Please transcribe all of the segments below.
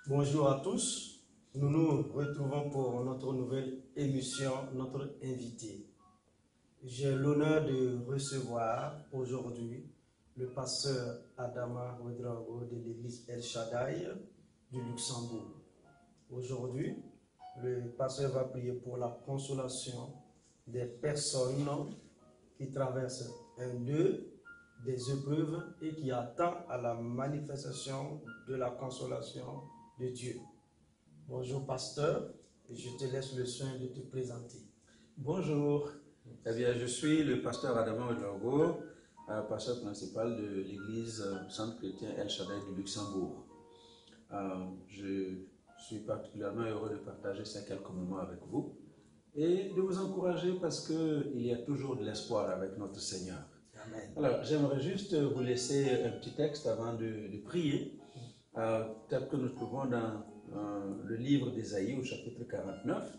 Bonjour à tous, nous nous retrouvons pour notre nouvelle émission, notre invité. J'ai l'honneur de recevoir aujourd'hui le pasteur Adama Ouedraogo de l'église El Shaddai du Luxembourg. Aujourd'hui, le pasteur va prier pour la consolation des personnes qui traversent un deuil, des épreuves et qui attendent à la manifestation de la consolation de Dieu. Bonjour pasteur, je te laisse le soin de te présenter. Bonjour, eh bien, je suis le pasteur Adama Ouedraogo, pasteur principal de l'église Centre chrétien El Shaddai du Luxembourg. Je suis particulièrement heureux de partager ces quelques moments avec vous et de vous encourager parce qu'il y a toujours de l'espoir avec notre Seigneur. Amen. Alors, j'aimerais juste vous laisser un petit texte avant de prier, tel que nous trouvons dans le livre d'Ésaïe au chapitre 49.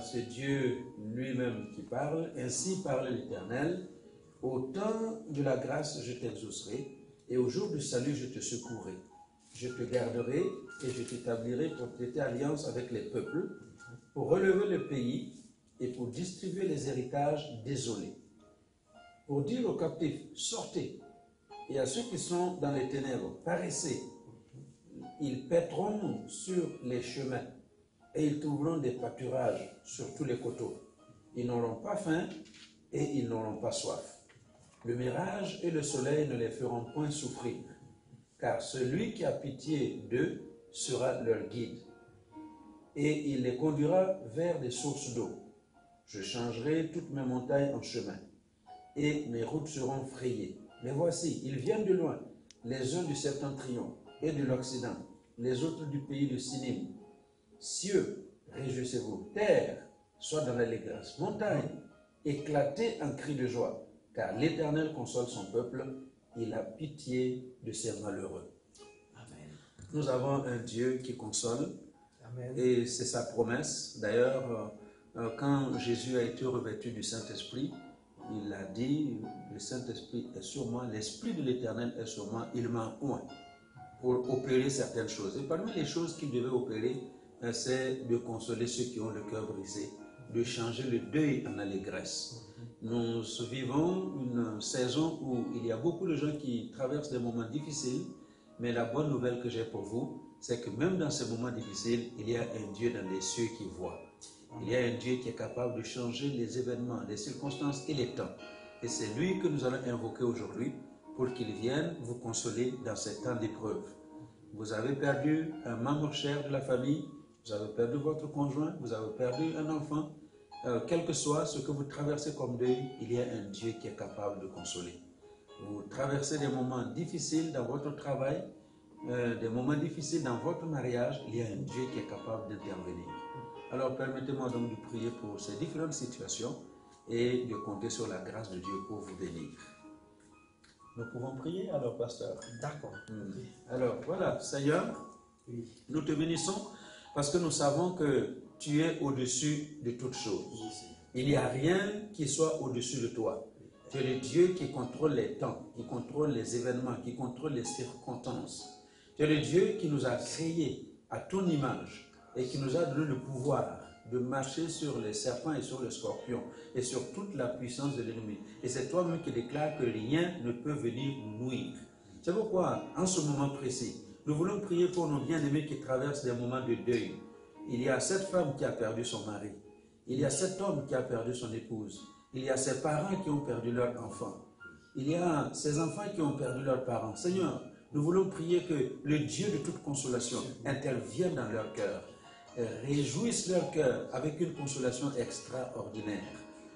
C'est Dieu lui-même qui parle. Ainsi parle l'Éternel. Au temps de la grâce, je t'exaucerai, et au jour du salut, je te secourrai. Je te garderai et je t'établirai pour traiter alliance avec les peuples, pour relever le pays et pour distribuer les héritages désolés. Pour dire aux captifs, sortez, et à ceux qui sont dans les ténèbres, paraissez. Ils paîtront sur les chemins et ils trouveront des pâturages sur tous les coteaux. Ils n'auront pas faim et ils n'auront pas soif. Le mirage et le soleil ne les feront point souffrir, car celui qui a pitié d'eux sera leur guide. Et il les conduira vers des sources d'eau. Je changerai toutes mes montagnes en chemin, et mes routes seront frayées. Mais voici, ils viennent de loin, les uns du septentrion et de l'Occident, les autres du pays de Sinim. Cieux, réjouissez-vous, terre, soit dans l'allégresse, montagne, éclatez en cris de joie, car l'Éternel console son peuple, il a pitié de ses malheureux. Amen. Nous avons un Dieu qui console, Amen. et c'est sa promesse. D'ailleurs, quand Jésus a été revêtu du Saint-Esprit, il a dit, le Saint-Esprit est sur moi, l'Esprit de l'Éternel est sur moi, il m'a oint pour opérer certaines choses. Et parmi les choses qu'il devait opérer, c'est de consoler ceux qui ont le cœur brisé, de changer le deuil en allégresse. Nous vivons une saison où il y a beaucoup de gens qui traversent des moments difficiles, mais la bonne nouvelle que j'ai pour vous, c'est que même dans ces moments difficiles, il y a un Dieu dans les cieux qui voit. Il y a un Dieu qui est capable de changer les événements, les circonstances et les temps. Et c'est lui que nous allons invoquer aujourd'hui pour qu'il vienne vous consoler dans ces temps d'épreuve. Vous avez perdu un membre cher de la famille, vous avez perdu votre conjoint, vous avez perdu un enfant. Quel que soit ce que vous traversez comme deuil, il y a un Dieu qui est capable de consoler. Vous traversez des moments difficiles dans votre travail, des moments difficiles dans votre mariage, il y a un Dieu qui est capable d'intervenir. Alors permettez-moi donc de prier pour ces différentes situations et de compter sur la grâce de Dieu pour vous bénir. Nous pouvons prier alors, pasteur. D'accord. Alors voilà, Seigneur, Oui. nous te bénissons parce que nous savons que tu es au-dessus de toutes choses. Il n'y a rien qui soit au-dessus de toi. Tu es le Dieu qui contrôle les temps, qui contrôle les événements, qui contrôle les circonstances. Tu es le Dieu qui nous a créés à ton image et qui nous a donné le pouvoir de marcher sur les serpents et sur les scorpions et sur toute la puissance de l'ennemi. Et c'est toi-même qui déclares que rien ne peut venir nous nuire. C'est pourquoi, en ce moment précis, nous voulons prier pour nos bien-aimés qui traversent des moments de deuil. Il y a cette femme qui a perdu son mari. Il y a cet homme qui a perdu son épouse. Il y a ses parents qui ont perdu leurs enfants. Il y a ces enfants qui ont perdu leurs parents. Seigneur, nous voulons prier que le Dieu de toute consolation intervienne dans leur cœur, réjouisse leur cœur avec une consolation extraordinaire.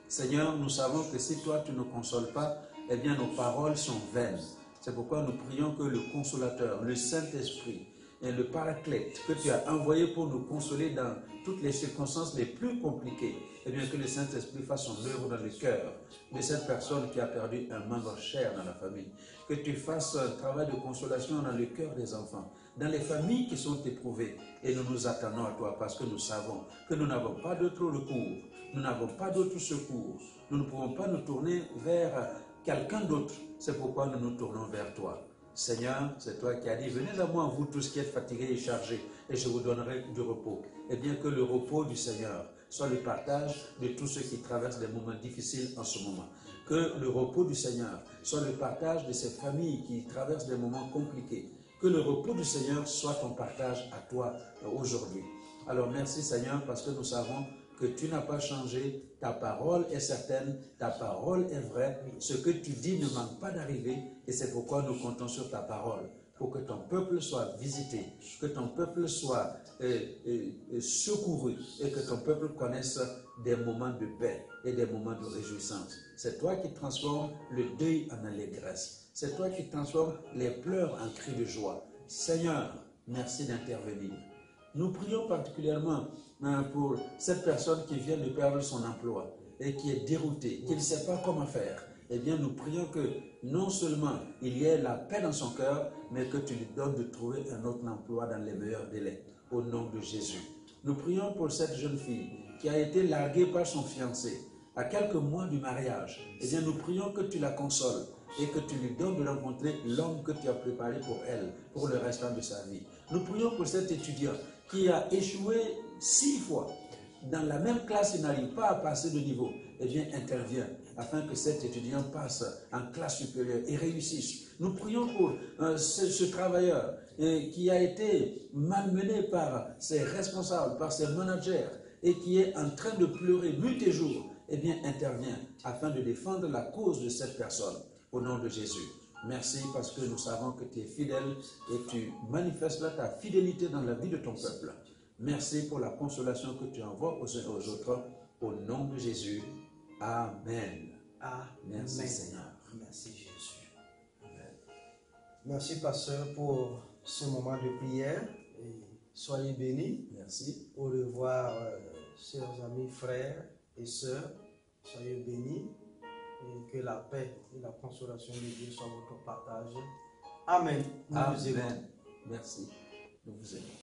Seigneur, nous savons que si toi tu ne consoles pas, eh bien nos paroles sont vaines. C'est pourquoi nous prions que le Consolateur, le Saint-Esprit et le Paraclète que tu as envoyé pour nous consoler dans toutes les circonstances les plus compliquées, eh bien que le Saint-Esprit fasse son œuvre dans le cœur de cette personne qui a perdu un membre cher dans la famille. Que tu fasses un travail de consolation dans le cœur des enfants, dans les familles qui sont éprouvées. Et nous nous attendons à toi parce que nous savons que nous n'avons pas d'autre recours, nous n'avons pas d'autre secours. Nous ne pouvons pas nous tourner vers quelqu'un d'autre. C'est pourquoi nous nous tournons vers toi. Seigneur, c'est toi qui as dit, venez à moi, vous tous qui êtes fatigués et chargés, et je vous donnerai du repos. Et bien que le repos du Seigneur soit le partage de tous ceux qui traversent des moments difficiles en ce moment. Que le repos du Seigneur soit le partage de ces familles qui traversent des moments compliqués. Que le repos du Seigneur soit ton partage à toi aujourd'hui. Alors merci Seigneur parce que nous savons que tu n'as pas changé, ta parole est certaine, ta parole est vraie, ce que tu dis ne manque pas d'arriver et c'est pourquoi nous comptons sur ta parole pour que ton peuple soit visité, que ton peuple soit secouru et que ton peuple connaisse des moments de paix et des moments de réjouissance. C'est toi qui transformes le deuil en allégresse. C'est toi qui transformes les pleurs en cris de joie. Seigneur, merci d'intervenir. Nous prions particulièrement pour cette personne qui vient de perdre son emploi et qui est déroutée, qui ne sait pas comment faire. Eh bien, nous prions que non seulement il y ait la paix dans son cœur, mais que tu lui donnes de trouver un autre emploi dans les meilleurs délais. Au nom de Jésus. Nous prions pour cette jeune fille qui a été larguée par son fiancé à quelques mois du mariage. Eh bien, nous prions que tu la consoles et que tu lui donnes de rencontrer l'homme que tu as préparé pour elle, pour le restant de sa vie. Nous prions pour cet étudiant qui a échoué 6 fois. Dans la même classe, il n'arrive pas à passer de niveau. Eh bien, intervient afin que cet étudiant passe en classe supérieure et réussisse. Nous prions pour ce travailleur qui a été malmené par ses responsables, par ses managers et qui est en train de pleurer nuit et jour. Eh bien, intervient afin de défendre la cause de cette personne. Au nom de Jésus. Merci parce que nous savons que tu es fidèle et tu manifestes là ta fidélité dans la vie de ton peuple. Merci pour la consolation que tu envoies aux uns et aux autres. Au nom de Jésus. Amen. Amen. Merci Seigneur. Merci Jésus. Amen. Merci pasteur pour ce moment de prière. Et soyez bénis. Merci. Au revoir, chers amis, frères et sœurs. Soyez bénis. Et que la paix et la consolation de Dieu soient votre partage. Amen. Nous vous aimons. Merci. Nous vous aimons.